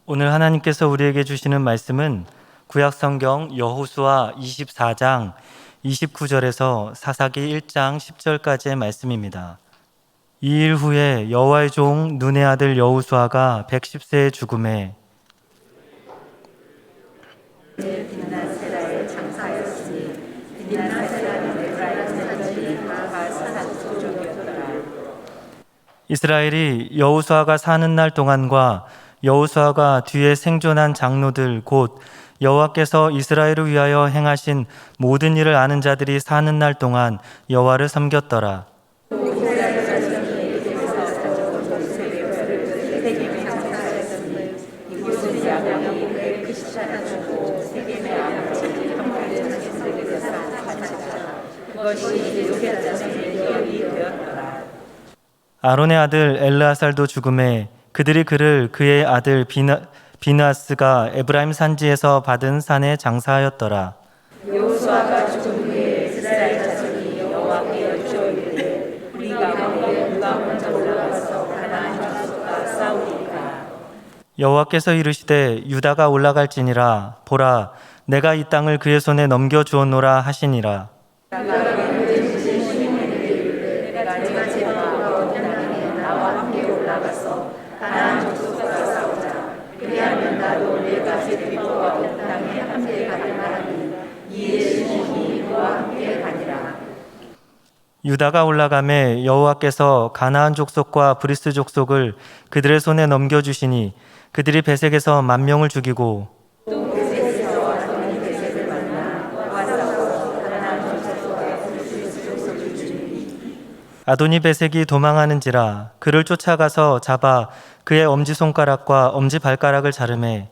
오늘 하나님께서 우리에게 주시는 말씀은 구약성경 여호수아 24장 29절에서 사사기 1장 10절까지의 말씀입니다. 이 일 후에 여호와의 종 눈의 아들 여호수아가 110세에 죽음에 이스라엘이 여호수아가 사는 날 동안과 여호수아가 뒤에 생존한 장로들 곧 여호와께서 이스라엘을 위하여 행하신 모든 일을 아는 자들이 사는 날 동안 여호와를 섬겼더라. 아론의 아들 엘르아살도 죽음에 그들이 그를 그의 아들 비느하스가 에브라임 산지에서 받은 산에 장사하였더라. 여호수아가 죽은 후에 이스라엘 자손이 여호와께 여쭈어이르되 우리 가운데 누가 먼저 올라가서 가나안 족속과 싸우리까. 여호와께서 이르시되 유다가 올라갈지니라. 보라, 내가 이 땅을 그의 손에 넘겨 주었노라 하시니라. 유다가 올라가매 여호와께서 가나안 족속과 브리스 족속을 그들의 손에 넘겨주시니 그들이 베색에서 10,000명을 죽이고 아도니 베색이 도망하는지라. 그를 쫓아가서 잡아 그의 엄지손가락과 엄지발가락을 자르매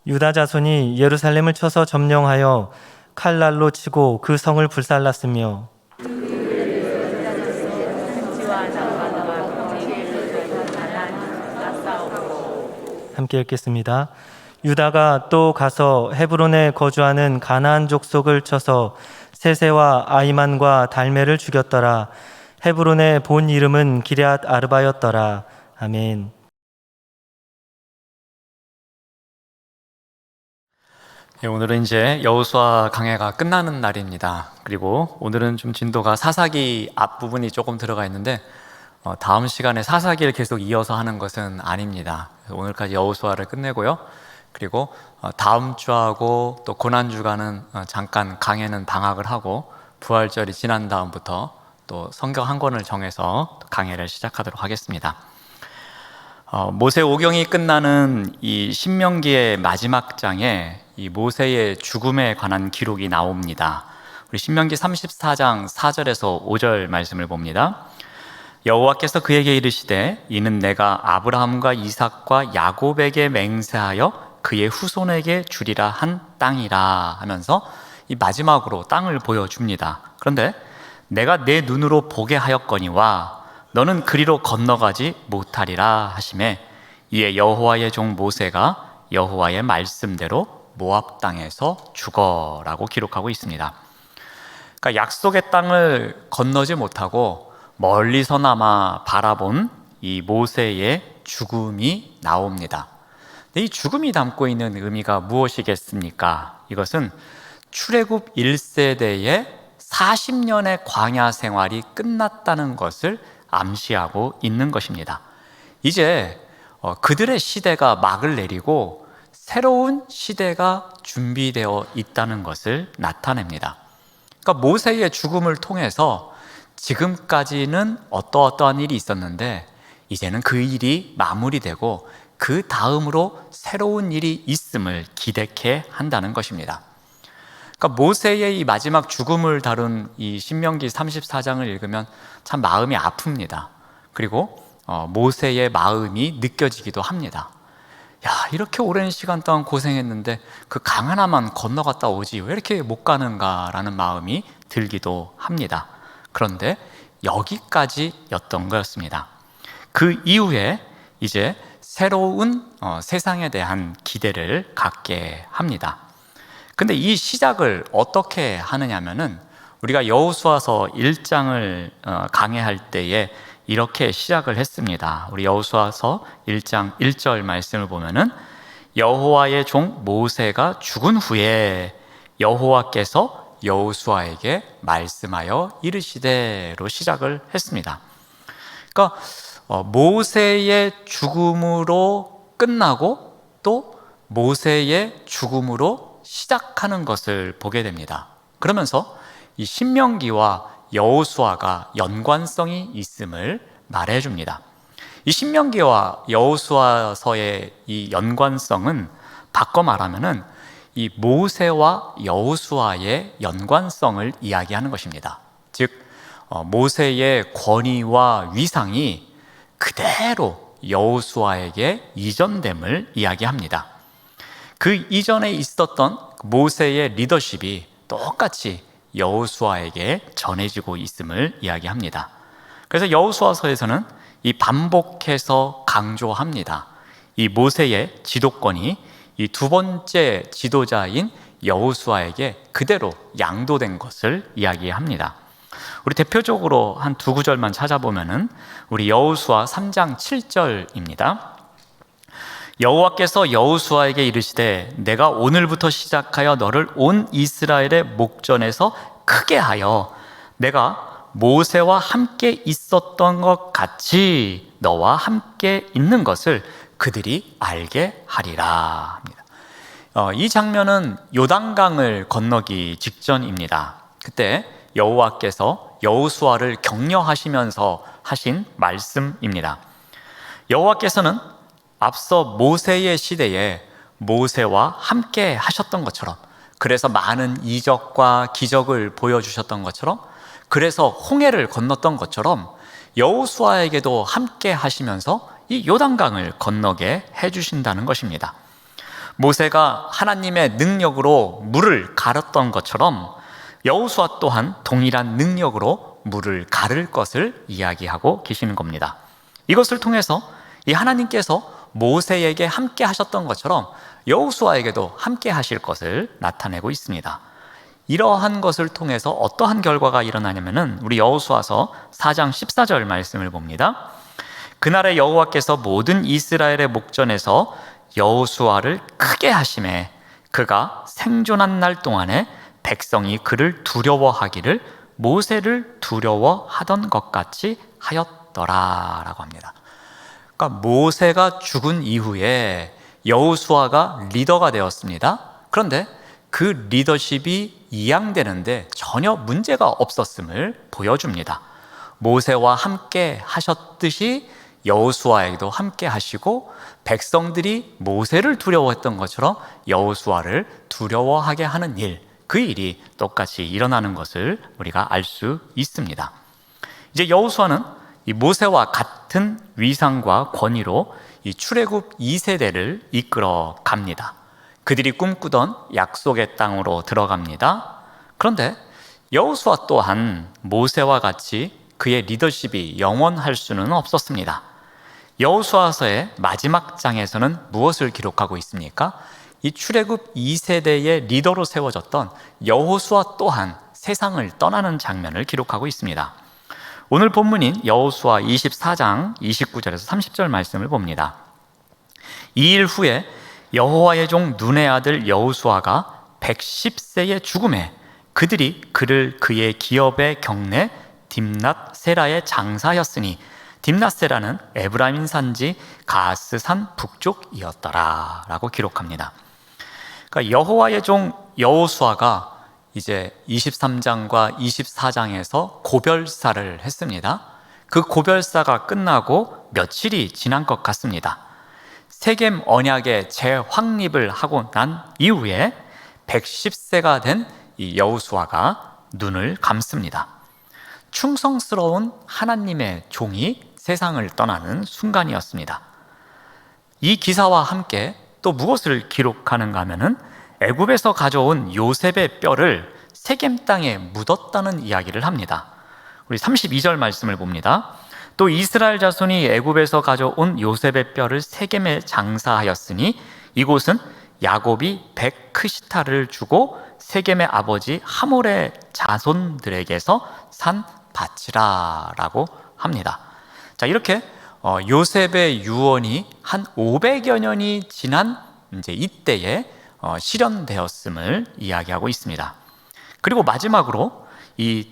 유다 자손이 예루살렘을 쳐서 점령하여 칼날로 치고 그 성을 불살랐으며 함께 읽겠습니다. 유다가 또 가서 헤브론에 거주하는 가나안 족속을 쳐서 세세와 아이만과 달메를 죽였더라. 헤브론의 본 이름은 기럇 아르바였더라. 아멘. 오늘은 이제 여호수아 강해가 끝나는 날입니다. 그리고 오늘은 좀 진도가 사사기 앞부분이 조금 들어가 있는데 다음 시간에 사사기를 계속 이어서 하는 것은 아닙니다. 오늘까지 여호수아를 끝내고요. 그리고 다음 주하고 또 고난주간은 잠깐 강해는 방학을 하고 부활절이 지난 다음부터 또 성경 한 권을 정해서 강해를 시작하도록 하겠습니다. 모세 오경이 끝나는 이 신명기의 마지막 장에 이 모세의 죽음에 관한 기록이 나옵니다. 우리 신명기 34장 4절에서 5절 말씀을 봅니다. 여호와께서 그에게 이르시되 이는 내가 아브라함과 이삭과 야곱에게 맹세하여 그의 후손에게 주리라 한 땅이라 하면서 이 마지막으로 땅을 보여줍니다. 그런데 내가 내 눈으로 보게 하였거니와 너는 그리로 건너가지 못하리라 하시매 이에 여호와의 종 모세가 여호와의 말씀대로 모압 땅에서 죽어라고 기록하고 있습니다. 그러니까 약속의 땅을 건너지 못하고 멀리서나마 바라본 이 모세의 죽음이 나옵니다. 근데 이 죽음이 담고 있는 의미가 무엇이겠습니까? 이것은 출애굽 1세대의 40년의 광야 생활이 끝났다는 것을 암시하고 있는 것입니다. 이제 그들의 시대가 막을 내리고 새로운 시대가 준비되어 있다는 것을 나타냅니다. 그러니까 모세의 죽음을 통해서 지금까지는 어떠한 일이 있었는데 이제는 그 일이 마무리되고 그 다음으로 새로운 일이 있음을 기대케 한다는 것입니다. 그러니까 모세의 이 마지막 죽음을 다룬 이 신명기 34장을 읽으면 참 마음이 아픕니다. 그리고 모세의 마음이 느껴지기도 합니다. 야, 이렇게 오랜 시간 동안 고생했는데 그 강 하나만 건너갔다 오지 왜 이렇게 못 가는가라는 마음이 들기도 합니다. 그런데 여기까지였던 거였습니다. 그 이후에 이제 새로운 세상에 대한 기대를 갖게 합니다. 근데 이 시작을 어떻게 하느냐면은 우리가 여호수아서 1장을 강해할 때에 이렇게 시작을 했습니다. 우리 여호수아서 1장 1절 말씀을 보면은 여호와의 종 모세가 죽은 후에 여호와께서 여호수아에게 말씀하여 이르시되로 시작을 했습니다. 그러니까 모세의 죽음으로 끝나고 또 모세의 죽음으로 시작하는 것을 보게 됩니다. 그러면서 이 신명기와 여호수아가 연관성이 있음을 말해줍니다. 이 신명기와 여호수아서의 이 연관성은 바꿔 말하면은 이 모세와 여호수아의 연관성을 이야기하는 것입니다. 즉 모세의 권위와 위상이 그대로 여호수아에게 이전됨을 이야기합니다. 그 이전에 있었던 모세의 리더십이 똑같이 여호수아에게 전해지고 있음을 이야기합니다. 그래서 여호수아서에서는 이 반복해서 강조합니다. 이 모세의 지도권이 이 두 번째 지도자인 여호수아에게 그대로 양도된 것을 이야기합니다. 우리 대표적으로 한 두 구절만 찾아보면은 우리 여호수아 3장 7절입니다. 여호와께서 여호수아에게 이르시되 내가 오늘부터 시작하여 너를 온 이스라엘의 목전에서 크게 하여 내가 모세와 함께 있었던 것 같이 너와 함께 있는 것을 그들이 알게 하리라 합니다. 이 장면은 요단강을 건너기 직전입니다. 그때 여호와께서 여호수아를 격려하시면서 하신 말씀입니다. 여호와께서는 앞서 모세의 시대에 모세와 함께 하셨던 것처럼, 그래서 많은 이적과 기적을 보여주셨던 것처럼, 그래서 홍해를 건넜던 것처럼 여호수아에게도 함께 하시면서 이 요단강을 건너게 해주신다는 것입니다. 모세가 하나님의 능력으로 물을 가렸던 것처럼 여호수아 또한 동일한 능력으로 물을 가를 것을 이야기하고 계시는 겁니다. 이것을 통해서 이 하나님께서 모세에게 함께 하셨던 것처럼 여호수아에게도 함께 하실 것을 나타내고 있습니다. 이러한 것을 통해서 어떠한 결과가 일어나냐면은 우리 여호수아서 4장 14절 말씀을 봅니다. 그날에 여호와께서 모든 이스라엘의 목전에서 여호수아를 크게 하심에 그가 생존한 날 동안에 백성이 그를 두려워하기를 모세를 두려워하던 것 같이 하였더라 라고 합니다. 그러니까 모세가 죽은 이후에 여호수아가 리더가 되었습니다. 그런데 그 리더십이 이양되는데 전혀 문제가 없었음을 보여줍니다. 모세와 함께 하셨듯이 여호수아에게도 함께 하시고 백성들이 모세를 두려워했던 것처럼 여호수아를 두려워하게 하는 일, 그 일이 똑같이 일어나는 것을 우리가 알 수 있습니다. 이제 여호수아는 이 모세와 같은 위상과 권위로 이 출애굽 2세대를 이끌어 갑니다. 그들이 꿈꾸던 약속의 땅으로 들어갑니다. 그런데 여호수아 또한 모세와 같이 그의 리더십이 영원할 수는 없었습니다. 여호수아서의 마지막 장에서는 무엇을 기록하고 있습니까? 이 출애굽 2세대의 리더로 세워졌던 여호수아 또한 세상을 떠나는 장면을 기록하고 있습니다. 오늘 본문인 여호수아 24장 29절에서 30절 말씀을 봅니다. 이 일 후에 여호와의 종 눈의 아들 여호수아가 110세의 죽음에 그들이 그를 그의 기업의 경내 딥낫 세라의 장사였으니 딥낫 세라는 에브라임 산지 가스산 북쪽이었더라 라고 기록합니다. 그러니까 여호와의 종 여호수아가 이제 23장과 24장에서 고별사를 했습니다. 그 고별사가 끝나고 며칠이 지난 것 같습니다. 세겜 언약의 재확립을 하고 난 이후에 110세가 된 이 여호수아가 눈을 감습니다. 충성스러운 하나님의 종이 세상을 떠나는 순간이었습니다. 이 기사와 함께 또 무엇을 기록하는가 하면은 애굽에서 가져온 요셉의 뼈를 세겜 땅에 묻었다는 이야기를 합니다. 우리 32절 말씀을 봅니다. 또 이스라엘 자손이 애굽에서 가져온 요셉의 뼈를 세겜에 장사하였으니 이곳은 야곱이 베크시타를 주고 세겜의 아버지 하몰의 자손들에게서 산 밭이라 라고 합니다. 자, 이렇게 요셉의 유언이 한 500여 년이 지난 이제 이때에 실현되었음을 이야기하고 있습니다. 그리고 마지막으로 이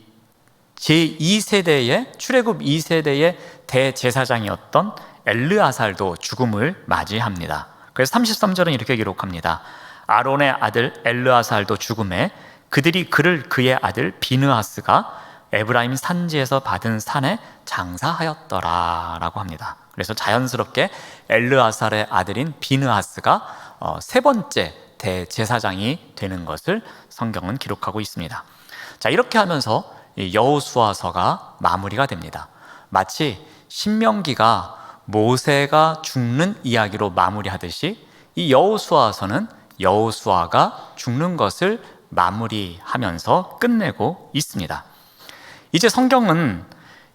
제2세대의 출애굽 2세대의 대제사장이었던 엘르아살도 죽음을 맞이합니다. 그래서 33절은 이렇게 기록합니다. 아론의 아들 엘르아살도 죽음에 그들이 그를 그의 아들 비느하스가 에브라임 산지에서 받은 산에 장사하였더라 라고 합니다. 그래서 자연스럽게 엘르아살의 아들인 비느하스가 세 번째 대제사장이 되는 것을 성경은 기록하고 있습니다. 자, 이렇게 하면서 여호수아서가 마무리가 됩니다. 마치 신명기가 모세가 죽는 이야기로 마무리하듯이 이 여호수아서는 여호수아가 죽는 것을 마무리하면서 끝내고 있습니다. 이제 성경은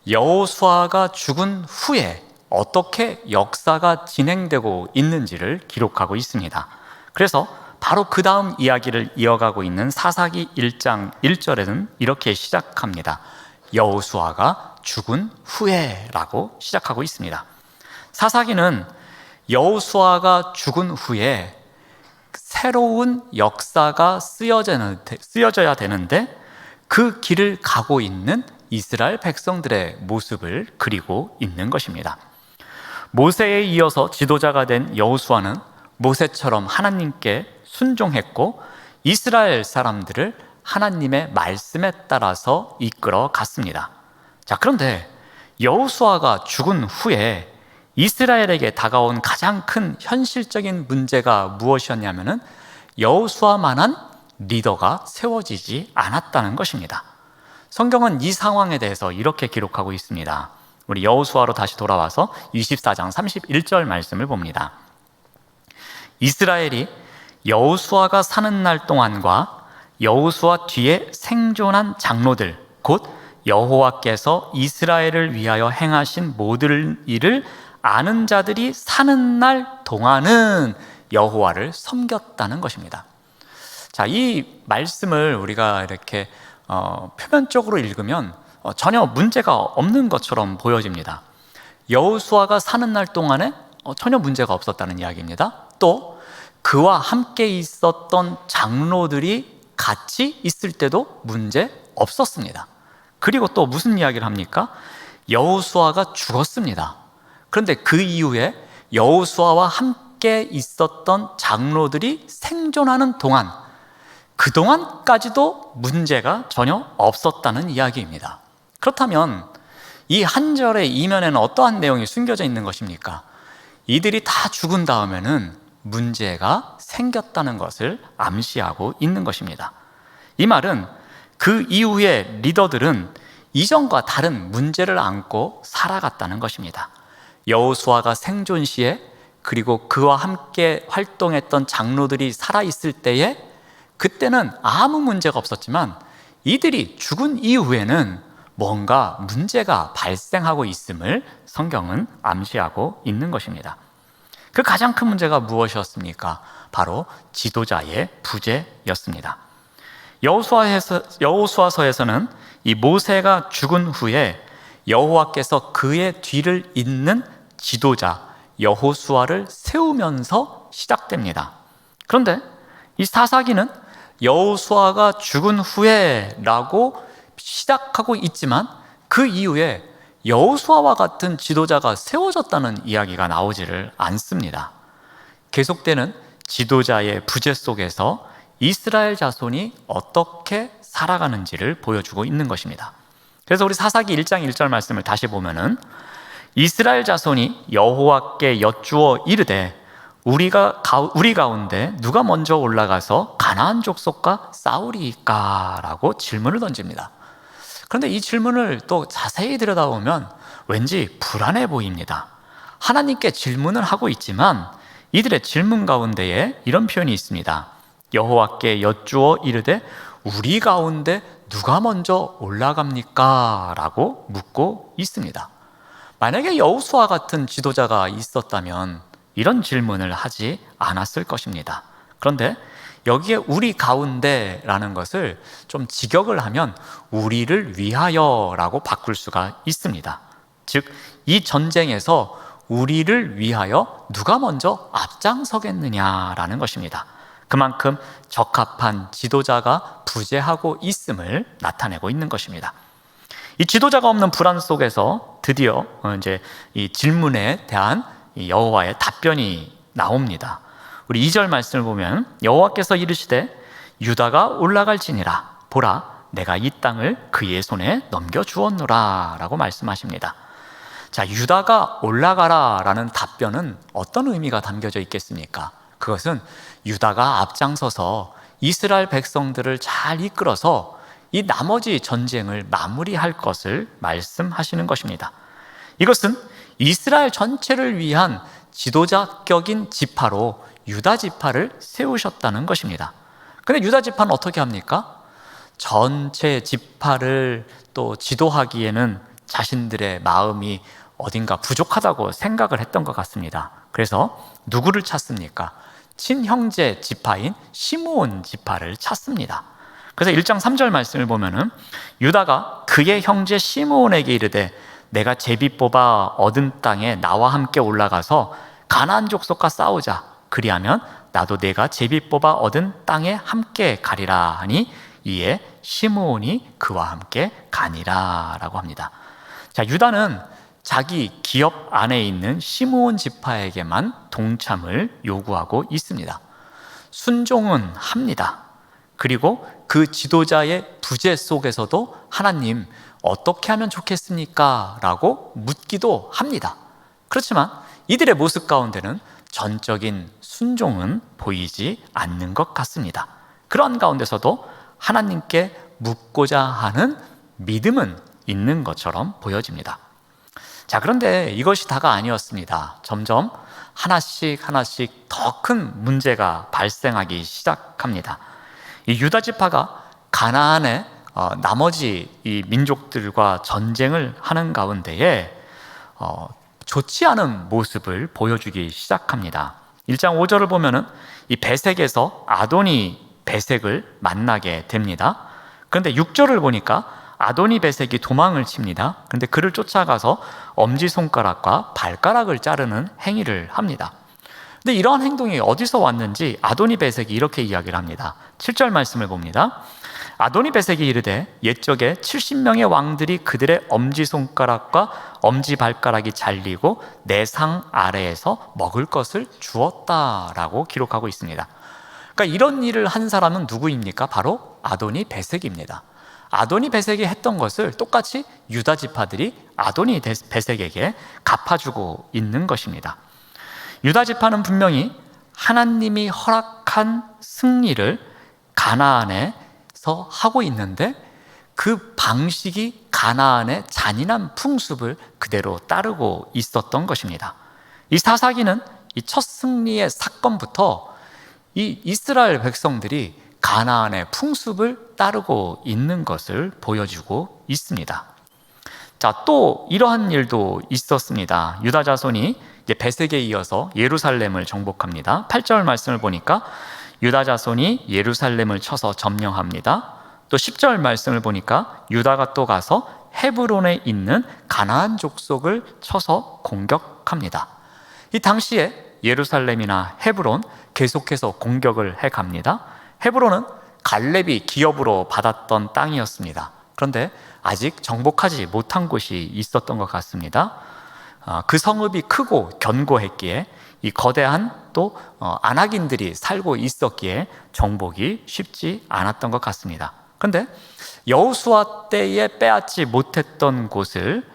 여호수아가 죽은 후에 어떻게 역사가 진행되고 있는지를 기록하고 있습니다. 그래서 바로 그 다음 이야기를 이어가고 있는 사사기 1장 1절에는 이렇게 시작합니다. 여호수아가 죽은 후에 라고 시작하고 있습니다. 사사기는 여호수아가 죽은 후에 새로운 역사가 쓰여져야 되는데 그 길을 가고 있는 이스라엘 백성들의 모습을 그리고 있는 것입니다. 모세에 이어서 지도자가 된 여호수아는 모세처럼 하나님께 순종했고 이스라엘 사람들을 하나님의 말씀에 따라서 이끌어 갔습니다. 자, 그런데 여호수아가 죽은 후에 이스라엘에게 다가온 가장 큰 현실적인 문제가 무엇이었냐면은 여호수아만한 리더가 세워지지 않았다는 것입니다. 성경은 이 상황에 대해서 이렇게 기록하고 있습니다. 우리 여호수아로 다시 돌아와서 24장 31절 말씀을 봅니다. 이스라엘이 여호수아가 사는 날 동안과 여호수아 뒤에 생존한 장로들 곧 여호와께서 이스라엘을 위하여 행하신 모든 일을 아는 자들이 사는 날 동안은 여호와를 섬겼다는 것입니다. 자, 이 말씀을 우리가 이렇게 표면적으로 읽으면 전혀 문제가 없는 것처럼 보여집니다. 여호수아가 사는 날 동안에 전혀 문제가 없었다는 이야기입니다. 또 그와 함께 있었던 장로들이 같이 있을 때도 문제 없었습니다. 그리고 또 무슨 이야기를 합니까? 여호수아가 죽었습니다. 그런데 그 이후에 여호수아와 함께 있었던 장로들이 생존하는 동안 그동안까지도 문제가 전혀 없었다는 이야기입니다. 그렇다면 이 한 절의 이면에는 어떠한 내용이 숨겨져 있는 것입니까? 이들이 다 죽은 다음에는 문제가 생겼다는 것을 암시하고 있는 것입니다. 이 말은 그 이후에 리더들은 이전과 다른 문제를 안고 살아갔다는 것입니다. 여호수아가 생존 시에 그리고 그와 함께 활동했던 장로들이 살아있을 때에 그때는 아무 문제가 없었지만 이들이 죽은 이후에는 뭔가 문제가 발생하고 있음을 성경은 암시하고 있는 것입니다. 그 가장 큰 문제가 무엇이었습니까? 바로 지도자의 부재였습니다. 여호수아서에서는 이 모세가 죽은 후에 여호와께서 그의 뒤를 잇는 지도자 여호수아를 세우면서 시작됩니다. 그런데 이 사사기는 여호수아가 죽은 후에 라고 시작하고 있지만 그 이후에 여호수아와 같은 지도자가 세워졌다는 이야기가 나오지를 않습니다. 계속되는 지도자의 부재 속에서 이스라엘 자손이 어떻게 살아가는지를 보여주고 있는 것입니다. 그래서 우리 사사기 1장 1절 말씀을 다시 보면은 이스라엘 자손이 여호와께 여쭈어 이르되 우리 가운데 누가 먼저 올라가서 가나안 족속과 싸우리이까? 라고 질문을 던집니다. 그런데 이 질문을 또 자세히 들여다보면 왠지 불안해 보입니다. 하나님께 질문을 하고 있지만 이들의 질문 가운데에 이런 표현이 있습니다. 여호와께 여쭈어 이르되 우리 가운데 누가 먼저 올라갑니까? 라고 묻고 있습니다. 만약에 여호수아 같은 지도자가 있었다면 이런 질문을 하지 않았을 것입니다. 그런데 여기에 우리 가운데라는 것을 좀 직역을 하면 우리를 위하여라고 바꿀 수가 있습니다. 즉, 이 전쟁에서 우리를 위하여 누가 먼저 앞장서겠느냐라는 것입니다. 그만큼 적합한 지도자가 부재하고 있음을 나타내고 있는 것입니다. 이 지도자가 없는 불안 속에서 드디어 이제 이 질문에 대한 여호와의 답변이 나옵니다. 우리 2절 말씀을 보면 여호와께서 이르시되 유다가 올라갈지니라 보라 내가 이 땅을 그의 손에 넘겨주었노라 라고 말씀하십니다. 자, 유다가 올라가라 라는 답변은 어떤 의미가 담겨져 있겠습니까? 그것은 유다가 앞장서서 이스라엘 백성들을 잘 이끌어서 이 나머지 전쟁을 마무리할 것을 말씀하시는 것입니다. 이것은 이스라엘 전체를 위한 지도자격인 지파로 유다 지파를 세우셨다는 것입니다. 그런데 유다 지파는 어떻게 합니까? 전체 지파를 또 지도하기에는 자신들의 마음이 어딘가 부족하다고 생각을 했던 것 같습니다. 그래서 누구를 찾습니까? 친형제 지파인 시므온 지파를 찾습니다. 그래서 1장 3절 말씀을 보면은 유다가 그의 형제 시므온에게 이르되 내가 제비 뽑아 얻은 땅에 나와 함께 올라가서 가나안 족속과 싸우자. 그리하면 나도 내가 제비 뽑아 얻은 땅에 함께 가리라 하니 이에 시므온이 그와 함께 가니라 라고 합니다. 자, 유다는 자기 기업 안에 있는 시므온 지파에게만 동참을 요구하고 있습니다. 순종은 합니다. 그리고 그 지도자의 부재 속에서도 하나님 어떻게 하면 좋겠습니까? 라고 묻기도 합니다. 그렇지만 이들의 모습 가운데는 전적인 순종은 보이지 않는 것 같습니다. 그런 가운데서도 하나님께 묻고자 하는 믿음은 있는 것처럼 보여집니다. 자, 그런데 이것이 다가 아니었습니다. 점점 하나씩 더 큰 문제가 발생하기 시작합니다. 이 유다 지파가 가나안의 나머지 이 민족들과 전쟁을 하는 가운데에 좋지 않은 모습을 보여주기 시작합니다. 1장 5절을 보면은 이 베색에서 아도니 베색을 만나게 됩니다. 그런데 6절을 보니까 아도니 베색이 도망을 칩니다. 그런데 그를 쫓아가서 엄지손가락과 발가락을 자르는 행위를 합니다. 근데 이러한 행동이 어디서 왔는지 아도니 베색이 이렇게 이야기를 합니다. 7절 말씀을 봅니다. 아도니 베색이 이르되 옛적에 70명의 왕들이 그들의 엄지손가락과 엄지발가락이 잘리고 내 상 아래에서 먹을 것을 주었다라고 기록하고 있습니다. 그러니까 이런 일을 한 사람은 누구입니까? 바로 아도니 베색입니다. 아도니 베색이 했던 것을 똑같이 유다 지파들이 아도니 베색에게 갚아주고 있는 것입니다. 유다 지파는 분명히 하나님이 허락한 승리를 가나안에서 하고 있는데 그 방식이 가나안의 잔인한 풍습을 그대로 따르고 있었던 것입니다. 이 사사기는 이 첫 승리의 사건부터 이 이스라엘 백성들이 가나안의 풍습을 따르고 있는 것을 보여주고 있습니다. 자, 또 이러한 일도 있었습니다. 유다 자손이 이제 베색에 이어서 예루살렘을 정복합니다. 8절 말씀을 보니까 유다 자손이 예루살렘을 쳐서 점령합니다. 또 10절 말씀을 보니까 유다가 또 가서 헤브론에 있는 가나안 족속을 쳐서 공격합니다. 이 당시에 예루살렘이나 헤브론 계속해서 공격을 해갑니다. 헤브론은 갈렙이 기업으로 받았던 땅이었습니다. 그런데 아직 정복하지 못한 곳이 있었던 것 같습니다. 그 성읍이 크고 견고했기에 이 거대한 또 아낙인들이 살고 있었기에 정복이 쉽지 않았던 것 같습니다. 그런데 여호수아 때에 빼앗지 못했던 곳을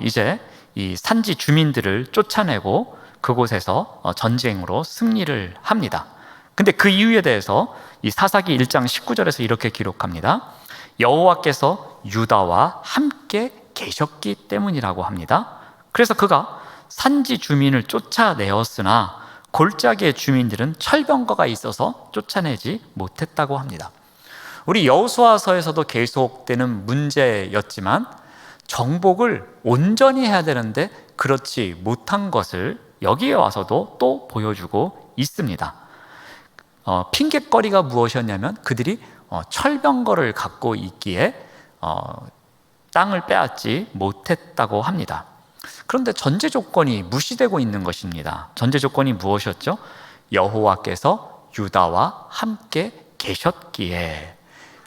이제 이 산지 주민들을 쫓아내고 그곳에서 전쟁으로 승리를 합니다. 근데 그 이유에 대해서 이 사사기 1장 19절에서 이렇게 기록합니다. 여호와께서 유다와 함께 계셨기 때문이라고 합니다. 그래서 그가 산지 주민을 쫓아내었으나 골짜기의 주민들은 철병거가 있어서 쫓아내지 못했다고 합니다. 우리 여호수아서에서도 계속되는 문제였지만 정복을 온전히 해야 되는데 그렇지 못한 것을 여기에 와서도 또 보여주고 있습니다. 핑계거리가 무엇이었냐면 그들이 철병거를 갖고 있기에 땅을 빼앗지 못했다고 합니다. 그런데 전제 조건이 무시되고 있는 것입니다. 전제 조건이 무엇이었죠? 여호와께서 유다와 함께 계셨기에.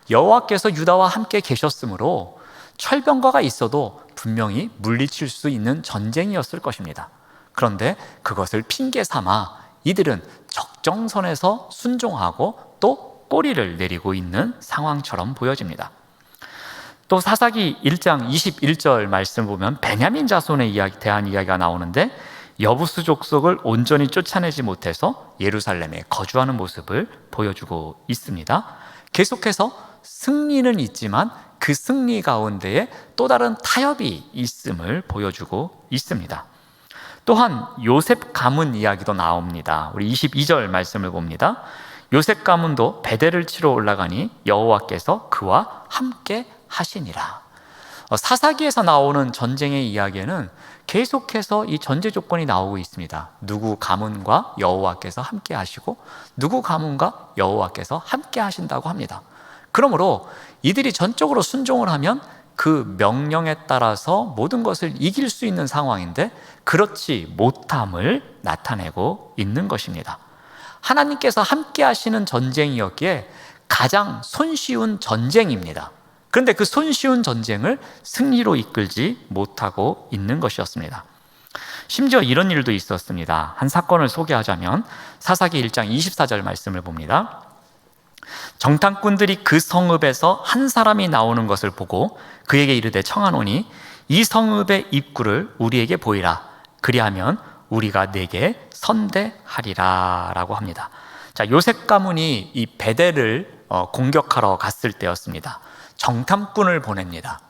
여호와께서 유다와 함께 계셨으므로 철병거가 있어도 분명히 물리칠 수 있는 전쟁이었을 것입니다. 그런데 그것을 핑계 삼아 이들은 적정선에서 순종하고 또 꼬리를 내리고 있는 상황처럼 보여집니다. 또 사사기 1장 21절 말씀 보면 베냐민 자손에 대한 이야기가 나오는데 여부스 족속을 온전히 쫓아내지 못해서 예루살렘에 거주하는 모습을 보여주고 있습니다. 계속해서 승리는 있지만 그 승리 가운데에 또 다른 타협이 있음을 보여주고 있습니다. 또한 요셉 가문 이야기도 나옵니다. 우리 22절 말씀을 봅니다. 요셉 가문도 베델을 치러 올라가니 여호와께서 그와 함께 하시니라. 사사기에서 나오는 전쟁의 이야기에는 계속해서 이 전제 조건이 나오고 있습니다. 누구 가문과 여호와께서 함께 하시고 누구 가문과 여호와께서 함께 하신다고 합니다. 그러므로 이들이 전적으로 순종을 하면 그 명령에 따라서 모든 것을 이길 수 있는 상황인데 그렇지 못함을 나타내고 있는 것입니다. 하나님께서 함께 하시는 전쟁이었기에 가장 손쉬운 전쟁입니다. 그런데 그 손쉬운 전쟁을 승리로 이끌지 못하고 있는 것이었습니다. 심지어 이런 일도 있었습니다. 한 사건을 소개하자면 사사기 1장 24절 말씀을 봅니다. 정탐꾼들이 그 성읍에서 한 사람이 나오는 것을 보고 그에게 이르되 청하노니 이 성읍의 입구를 우리에게 보이라. 그리하면 우리가 네게 선대하리라 라고 합니다. 자, 요셉 가문이 이 베델을 공격하러 갔을 때였습니다. 정탐꾼을 보냅니다.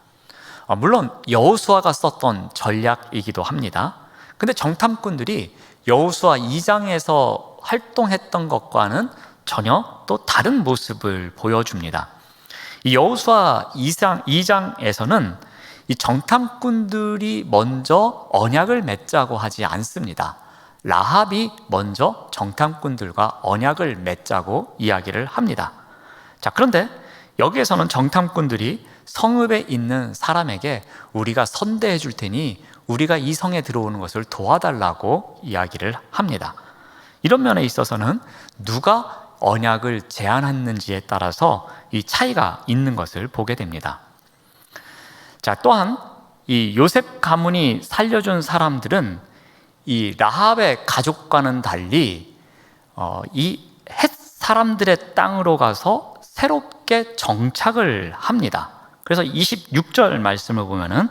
물론 여호수아가 썼던 전략이기도 합니다. 근데 정탐꾼들이 여호수아 2장에서 활동했던 것과는 전혀 또 다른 모습을 보여줍니다. 이 여호수아 2장에서는 이 정탐꾼들이 먼저 언약을 맺자고 하지 않습니다. 라합이 먼저 정탐꾼들과 언약을 맺자고 이야기를 합니다. 자, 그런데 여기에서는 정탐꾼들이 성읍에 있는 사람에게 우리가 선대해 줄 테니 우리가 이 성에 들어오는 것을 도와달라고 이야기를 합니다. 이런 면에 있어서는 누가 언약을 제안했는지에 따라서 이 차이가 있는 것을 보게 됩니다. 자, 또한 이 요셉 가문이 살려준 사람들은 이 라합의 가족과는 달리 이 헷 사람들의 땅으로 가서 새롭게 정착을 합니다. 그래서 26절 말씀을 보면은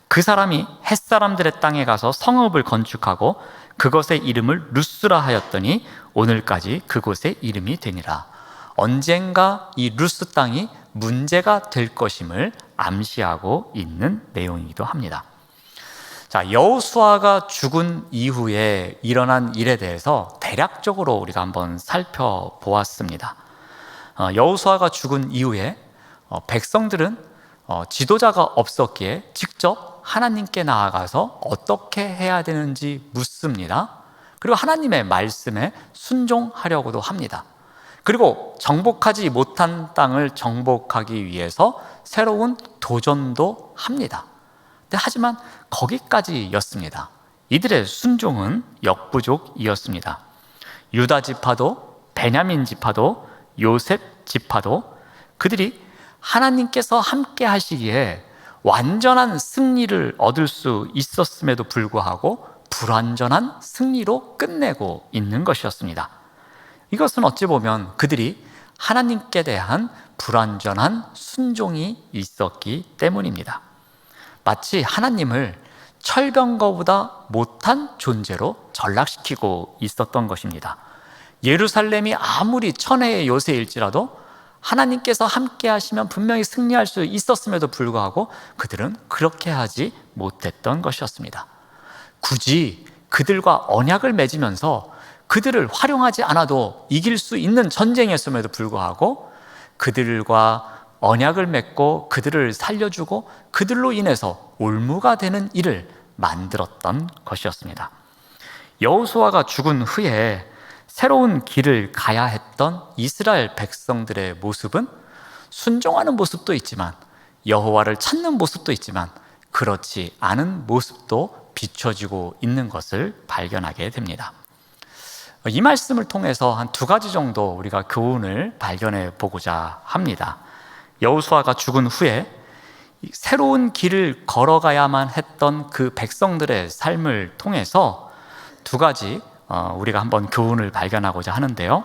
그 사람이 헷 사람들의 땅에 가서 성읍을 건축하고 그것의 이름을 루스라 하였더니 오늘까지 그곳의 이름이 되니라. 언젠가 이 루스 땅이 문제가 될 것임을 암시하고 있는 내용이기도 합니다. 자, 여호수아가 죽은 이후에 일어난 일에 대해서 대략적으로 우리가 한번 살펴보았습니다. 여호수아가 죽은 이후에 백성들은 지도자가 없었기에 직접 하나님께 나아가서 어떻게 해야 되는지 묻습니다. 그리고 하나님의 말씀에 순종하려고도 합니다. 그리고 정복하지 못한 땅을 정복하기 위해서 새로운 도전도 합니다. 하지만 거기까지였습니다. 이들의 순종은 역부족이었습니다. 유다 지파도 베냐민 지파도 요셉 지파도 그들이 하나님께서 함께 하시기에 완전한 승리를 얻을 수 있었음에도 불구하고 불완전한 승리로 끝내고 있는 것이었습니다. 이것은 어찌 보면 그들이 하나님께 대한 불완전한 순종이 있었기 때문입니다. 마치 하나님을 철병거보다 못한 존재로 전락시키고 있었던 것입니다. 예루살렘이 아무리 천혜의 요새일지라도 하나님께서 함께 하시면 분명히 승리할 수 있었음에도 불구하고 그들은 그렇게 하지 못했던 것이었습니다. 굳이 그들과 언약을 맺으면서 그들을 활용하지 않아도 이길 수 있는 전쟁이었음에도 불구하고 그들과 언약을 맺고 그들을 살려주고 그들로 인해서 올무가 되는 일을 만들었던 것이었습니다. 여호수아가 죽은 후에 새로운 길을 가야 했던 이스라엘 백성들의 모습은 순종하는 모습도 있지만 여호와를 찾는 모습도 있지만 그렇지 않은 모습도 비춰지고 있는 것을 발견하게 됩니다. 이 말씀을 통해서 한 두 가지 정도 우리가 교훈을 발견해 보고자 합니다. 여호수아가 죽은 후에 새로운 길을 걸어가야만 했던 그 백성들의 삶을 통해서 두 가지 우리가 한번 교훈을 발견하고자 하는데요.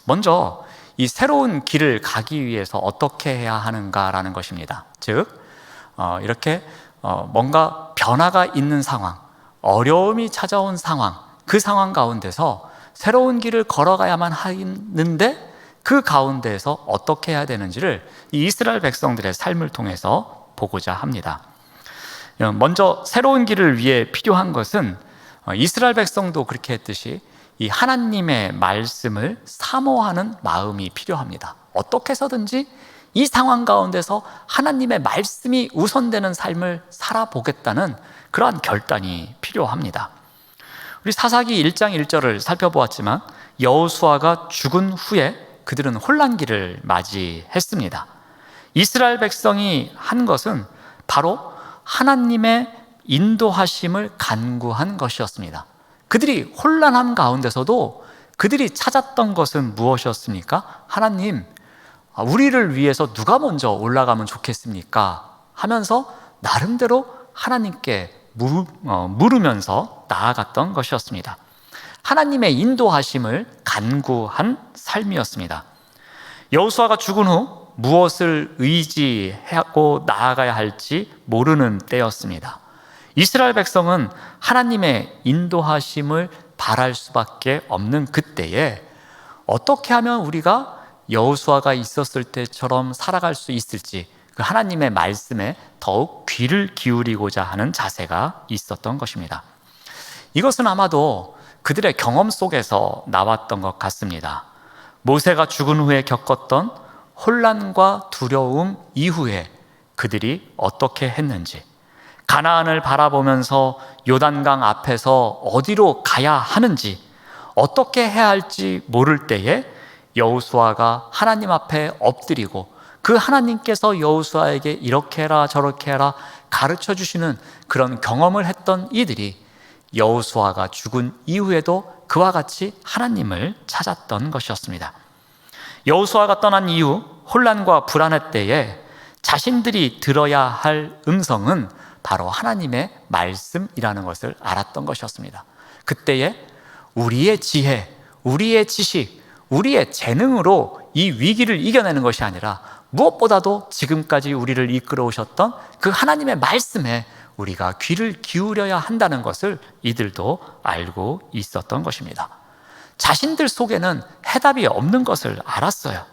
먼저 이 새로운 길을 가기 위해서 어떻게 해야 하는가라는 것입니다. 즉 이렇게 뭔가 변화가 있는 상황, 어려움이 찾아온 상황, 그 상황 가운데서 새로운 길을 걸어가야만 하는데 그 가운데에서 어떻게 해야 되는지를 이 이스라엘 백성들의 삶을 통해서 보고자 합니다. 먼저 새로운 길을 위해 필요한 것은 이스라엘 백성도 그렇게 했듯이 이 하나님의 말씀을 사모하는 마음이 필요합니다. 어떻게 해서든지 이 상황 가운데서 하나님의 말씀이 우선되는 삶을 살아보겠다는 그러한 결단이 필요합니다. 우리 사사기 1장 1절을 살펴보았지만 여호수아가 죽은 후에 그들은 혼란기를 맞이했습니다. 이스라엘 백성이 한 것은 바로 하나님의 인도하심을 간구한 것이었습니다. 그들이 혼란한 가운데서도 그들이 찾았던 것은 무엇이었습니까? 하나님, 우리를 위해서 누가 먼저 올라가면 좋겠습니까? 하면서 나름대로 하나님께 물으면서 나아갔던 것이었습니다. 하나님의 인도하심을 간구한 삶이었습니다. 여호수아가 죽은 후 무엇을 의지하고 나아가야 할지 모르는 때였습니다. 이스라엘 백성은 하나님의 인도하심을 바랄 수밖에 없는 그때에 어떻게 하면 우리가 여호수아가 있었을 때처럼 살아갈 수 있을지 그 하나님의 말씀에 더욱 귀를 기울이고자 하는 자세가 있었던 것입니다. 이것은 아마도 그들의 경험 속에서 나왔던 것 같습니다. 모세가 죽은 후에 겪었던 혼란과 두려움 이후에 그들이 어떻게 했는지, 가나안을 바라보면서 요단강 앞에서 어디로 가야 하는지, 어떻게 해야 할지 모를 때에 여호수아가 하나님 앞에 엎드리고 그 하나님께서 여호수아에게 이렇게 해라 저렇게 해라 가르쳐 주시는 그런 경험을 했던 이들이 여호수아가 죽은 이후에도 그와 같이 하나님을 찾았던 것이었습니다. 여호수아가 떠난 이후 혼란과 불안할 때에 자신들이 들어야 할 음성은 바로 하나님의 말씀이라는 것을 알았던 것이었습니다. 그때에 우리의 지혜, 우리의 지식, 우리의 재능으로 이 위기를 이겨내는 것이 아니라 무엇보다도 지금까지 우리를 이끌어 오셨던 그 하나님의 말씀에 우리가 귀를 기울여야 한다는 것을 이들도 알고 있었던 것입니다. 자신들 속에는 해답이 없는 것을 알았어요.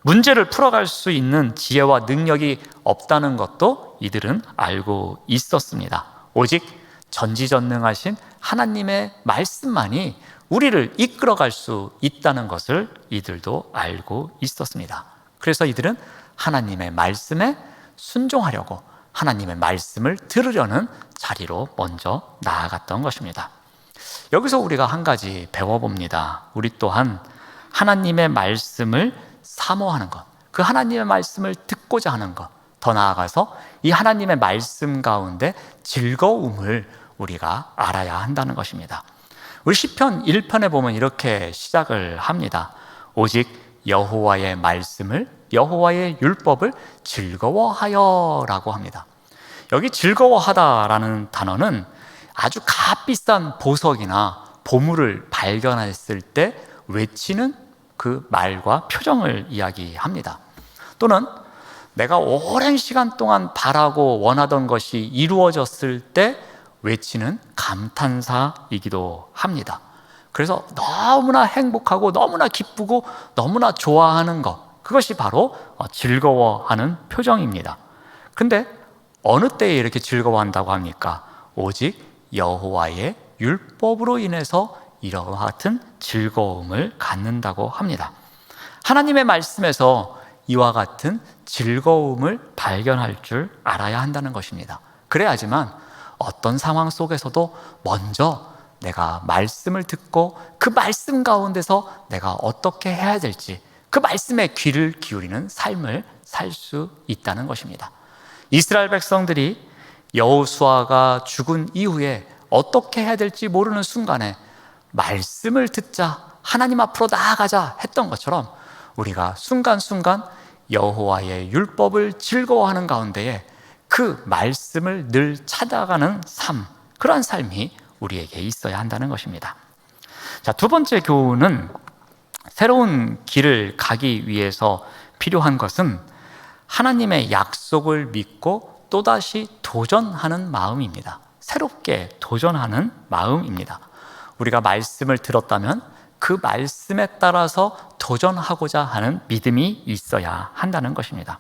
문제를 풀어갈 수 있는 지혜와 능력이 없다는 것도 이들은 알고 있었습니다. 오직 전지전능하신 하나님의 말씀만이 우리를 이끌어갈 수 있다는 것을 이들도 알고 있었습니다. 그래서 이들은 하나님의 말씀에 순종하려고 하나님의 말씀을 들으려는 자리로 먼저 나아갔던 것입니다. 여기서 우리가 한 가지 배워봅니다. 우리 또한 하나님의 말씀을 사모하는 것, 그 하나님의 말씀을 듣고자 하는 것, 더 나아가서 이 하나님의 말씀 가운데 즐거움을 우리가 알아야 한다는 것입니다. 우리 시편 1편에 보면 이렇게 시작을 합니다. 오직 여호와의 말씀을, 여호와의 율법을 즐거워하여라고 합니다. 여기 즐거워하다라는 단어는 아주 값비싼 보석이나 보물을 발견했을 때 외치는 그 말과 표정을 이야기합니다. 또는 내가 오랜 시간 동안 바라고 원하던 것이 이루어졌을 때 외치는 감탄사이기도 합니다. 그래서 너무나 행복하고 너무나 기쁘고 너무나 좋아하는 것, 그것이 바로 즐거워하는 표정입니다. 근데 어느 때에 이렇게 즐거워한다고 합니까? 오직 여호와의 율법으로 인해서 이와 같은 즐거움을 갖는다고 합니다. 하나님의 말씀에서 이와 같은 즐거움을 발견할 줄 알아야 한다는 것입니다. 그래야지만 어떤 상황 속에서도 먼저 내가 말씀을 듣고 그 말씀 가운데서 내가 어떻게 해야 될지 그 말씀에 귀를 기울이는 삶을 살 수 있다는 것입니다. 이스라엘 백성들이 여호수아가 죽은 이후에 어떻게 해야 될지 모르는 순간에 말씀을 듣자, 하나님 앞으로 나아가자 했던 것처럼 우리가 순간순간 여호와의 율법을 즐거워하는 가운데에 그 말씀을 늘 찾아가는 삶, 그러한 삶이 우리에게 있어야 한다는 것입니다. 자, 두 번째 교훈은 새로운 길을 가기 위해서 필요한 것은 하나님의 약속을 믿고 또다시 도전하는 마음입니다. 새롭게 도전하는 마음입니다. 우리가 말씀을 들었다면 그 말씀에 따라서 도전하고자 하는 믿음이 있어야 한다는 것입니다.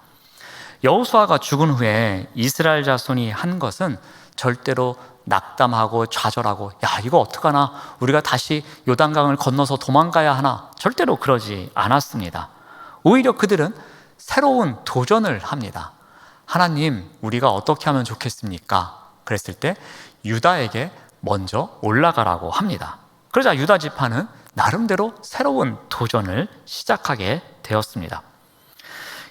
여호수아가 죽은 후에 이스라엘 자손이 한 것은 절대로 낙담하고 좌절하고 야, 이거 어떡하나, 우리가 다시 요단강을 건너서 도망가야 하나, 절대로 그러지 않았습니다. 오히려 그들은 새로운 도전을 합니다. 하나님, 우리가 어떻게 하면 좋겠습니까? 그랬을 때 유다에게 먼저 올라가라고 합니다. 그러자 유다 지파는 나름대로 새로운 도전을 시작하게 되었습니다.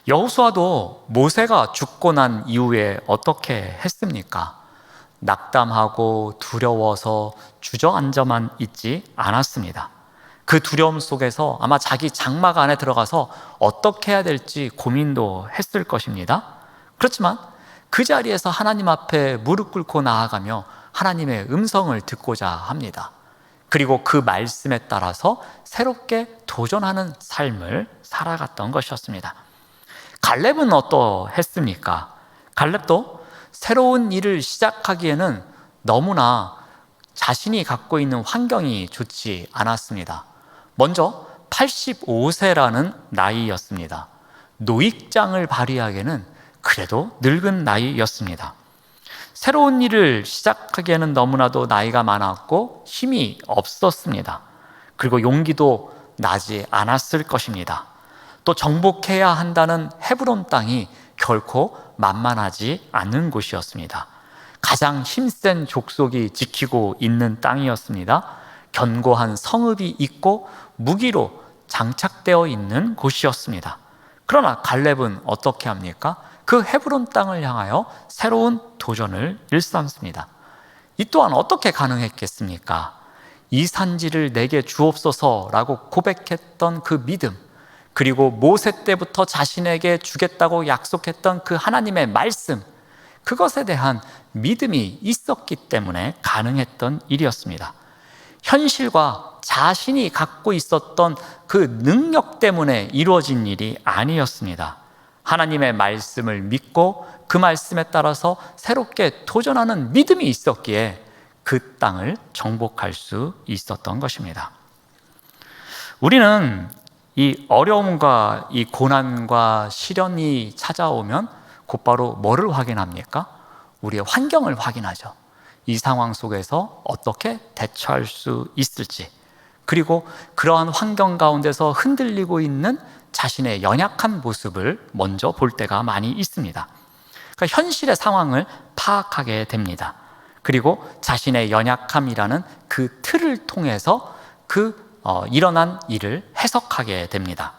여호수아도 모세가 죽고 난 이후에 어떻게 했습니까? 낙담하고 두려워서 주저앉아만 있지 않았습니다. 그 두려움 속에서 아마 자기 장막 안에 들어가서 어떻게 해야 될지 고민도 했을 것입니다. 그렇지만 그 자리에서 하나님 앞에 무릎 꿇고 나아가며 하나님의 음성을 듣고자 합니다. 그리고 그 말씀에 따라서 새롭게 도전하는 삶을 살아갔던 것이었습니다. 갈렙은 어떠했습니까? 갈렙도 새로운 일을 시작하기에는 너무나 자신이 갖고 있는 환경이 좋지 않았습니다. 먼저 85세라는 나이였습니다. 노익장을 발휘하기에는 그래도 늙은 나이였습니다. 새로운 일을 시작하기에는 너무나도 나이가 많았고 힘이 없었습니다. 그리고 용기도 나지 않았을 것입니다. 또 정복해야 한다는 헤브론 땅이 결코 만만하지 않은 곳이었습니다. 가장 힘센 족속이 지키고 있는 땅이었습니다. 견고한 성읍이 있고 무기로 장착되어 있는 곳이었습니다. 그러나 갈렙은 어떻게 합니까? 그 헤브론 땅을 향하여 새로운 도전을 일삼습니다. 이 또한 어떻게 가능했겠습니까? 이 산지를 내게 주옵소서라고 고백했던 그 믿음, 그리고 모세 때부터 자신에게 주겠다고 약속했던 그 하나님의 말씀, 그것에 대한 믿음이 있었기 때문에 가능했던 일이었습니다. 현실과 자신이 갖고 있었던 그 능력 때문에 이루어진 일이 아니었습니다. 하나님의 말씀을 믿고 그 말씀에 따라서 새롭게 도전하는 믿음이 있었기에 그 땅을 정복할 수 있었던 것입니다. 우리는 이 어려움과 이 고난과 시련이 찾아오면 곧바로 뭐를 확인합니까? 우리의 환경을 확인하죠. 이 상황 속에서 어떻게 대처할 수 있을지, 그리고 그러한 환경 가운데서 흔들리고 있는 자신의 연약한 모습을 먼저 볼 때가 많이 있습니다. 그러니까 현실의 상황을 파악하게 됩니다. 그리고 자신의 연약함이라는 그 틀을 통해서 일어난 일을 해석하게 됩니다.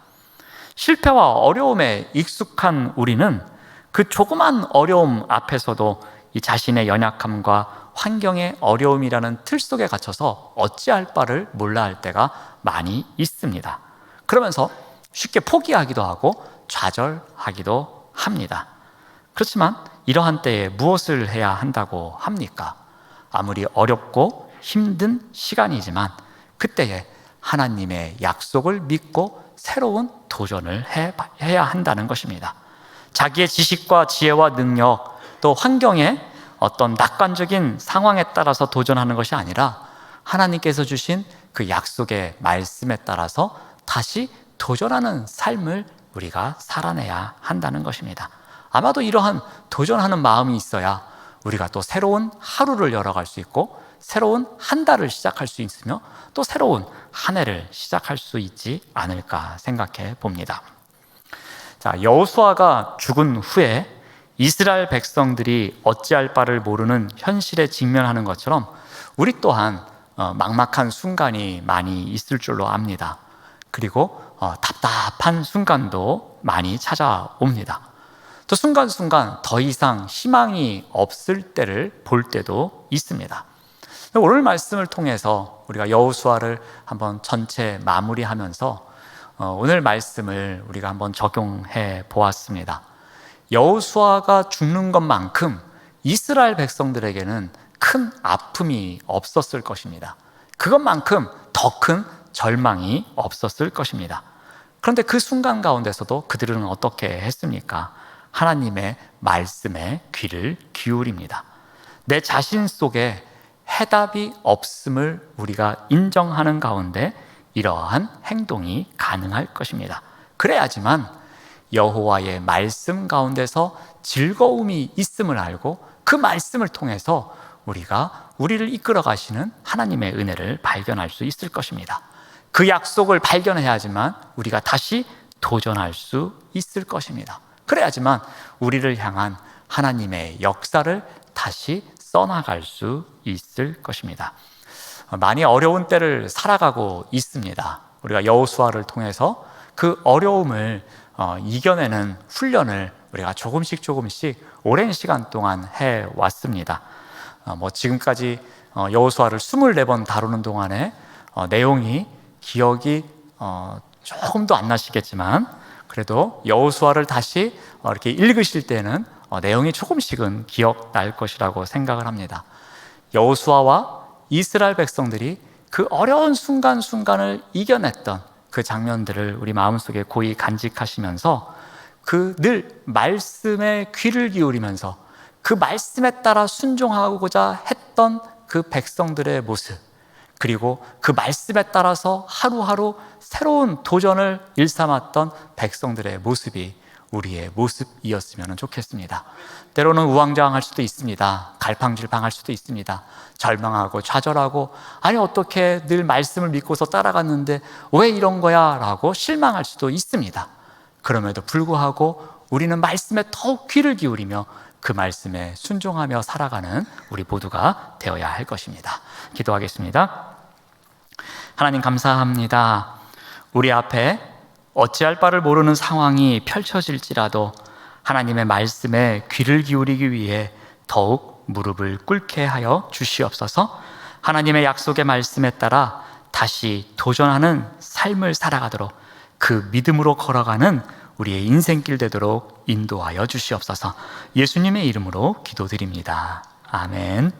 실패와 어려움에 익숙한 우리는 그 조그만 어려움 앞에서도 이 자신의 연약함과 환경의 어려움이라는 틀 속에 갇혀서 어찌할 바를 몰라 할 때가 많이 있습니다. 그러면서 쉽게 포기하기도 하고 좌절하기도 합니다. 그렇지만 이러한 때에 무엇을 해야 한다고 합니까? 아무리 어렵고 힘든 시간이지만 그때에 하나님의 약속을 믿고 새로운 도전을 해야 한다는 것입니다. 자기의 지식과 지혜와 능력, 또 환경의 어떤 낙관적인 상황에 따라서 도전하는 것이 아니라 하나님께서 주신 그 약속의 말씀에 따라서 다시 도전하는 삶을 우리가 살아내야 한다는 것입니다. 아마도 이러한 도전하는 마음이 있어야 우리가 또 새로운 하루를 열어갈 수 있고 새로운 한 달을 시작할 수 있으며 또 새로운 한 해를 시작할 수 있지 않을까 생각해 봅니다. 자, 여호수아가 죽은 후에 이스라엘 백성들이 어찌할 바를 모르는 현실에 직면하는 것처럼 우리 또한 막막한 순간이 많이 있을 줄로 압니다. 그리고 답답한 순간도 많이 찾아옵니다. 또 순간순간 더 이상 희망이 없을 때를 볼 때도 있습니다. 오늘 말씀을 통해서 우리가 여호수아를 한번 전체 마무리하면서 오늘 말씀을 우리가 한번 적용해 보았습니다. 여호수아가 죽는 것만큼 이스라엘 백성들에게는 큰 아픔이 없었을 것입니다. 그것만큼 더 큰 절망이 없었을 것입니다. 그런데 그 순간 가운데서도 그들은 어떻게 했습니까? 하나님의 말씀에 귀를 기울입니다. 내 자신 속에 해답이 없음을 우리가 인정하는 가운데 이러한 행동이 가능할 것입니다. 그래야지만 여호와의 말씀 가운데서 즐거움이 있음을 알고 그 말씀을 통해서 우리가 우리를 이끌어 가시는 하나님의 은혜를 발견할 수 있을 것입니다. 그 약속을 발견해야지만 우리가 다시 도전할 수 있을 것입니다. 그래야지만 우리를 향한 하나님의 역사를 다시 써나갈 수 있을 것입니다. 많이 어려운 때를 살아가고 있습니다. 우리가 여호수아를 통해서 그 어려움을 이겨내는 훈련을 우리가 조금씩 오랜 시간 동안 해왔습니다. 지금까지 여호수아를 24번 다루는 동안에 내용이 기억이 조금도 안 나시겠지만 그래도 여호수아를 다시 이렇게 읽으실 때는 내용이 조금씩은 기억날 것이라고 생각을 합니다. 여호수아와 이스라엘 백성들이 그 어려운 순간순간을 이겨냈던 그 장면들을 우리 마음속에 고이 간직하시면서 그 늘 말씀에 귀를 기울이면서 그 말씀에 따라 순종하고자 했던 그 백성들의 모습, 그리고 그 말씀에 따라서 하루하루 새로운 도전을 일삼았던 백성들의 모습이 우리의 모습이었으면 좋겠습니다. 때로는 우왕좌왕할 수도 있습니다. 갈팡질팡할 수도 있습니다. 절망하고 좌절하고 아니 어떻게 늘 말씀을 믿고서 따라갔는데 왜 이런 거야? 라고 실망할 수도 있습니다. 그럼에도 불구하고 우리는 말씀에 더욱 귀를 기울이며 그 말씀에 순종하며 살아가는 우리 모두가 되어야 할 것입니다. 기도하겠습니다. 하나님 감사합니다. 우리 앞에 어찌할 바를 모르는 상황이 펼쳐질지라도 하나님의 말씀에 귀를 기울이기 위해 더욱 무릎을 꿇게 하여 주시옵소서. 하나님의 약속의 말씀에 따라 다시 도전하는 삶을 살아가도록 그 믿음으로 걸어가는 우리의 인생길 되도록 인도하여 주시옵소서. 예수님의 이름으로 기도드립니다. 아멘.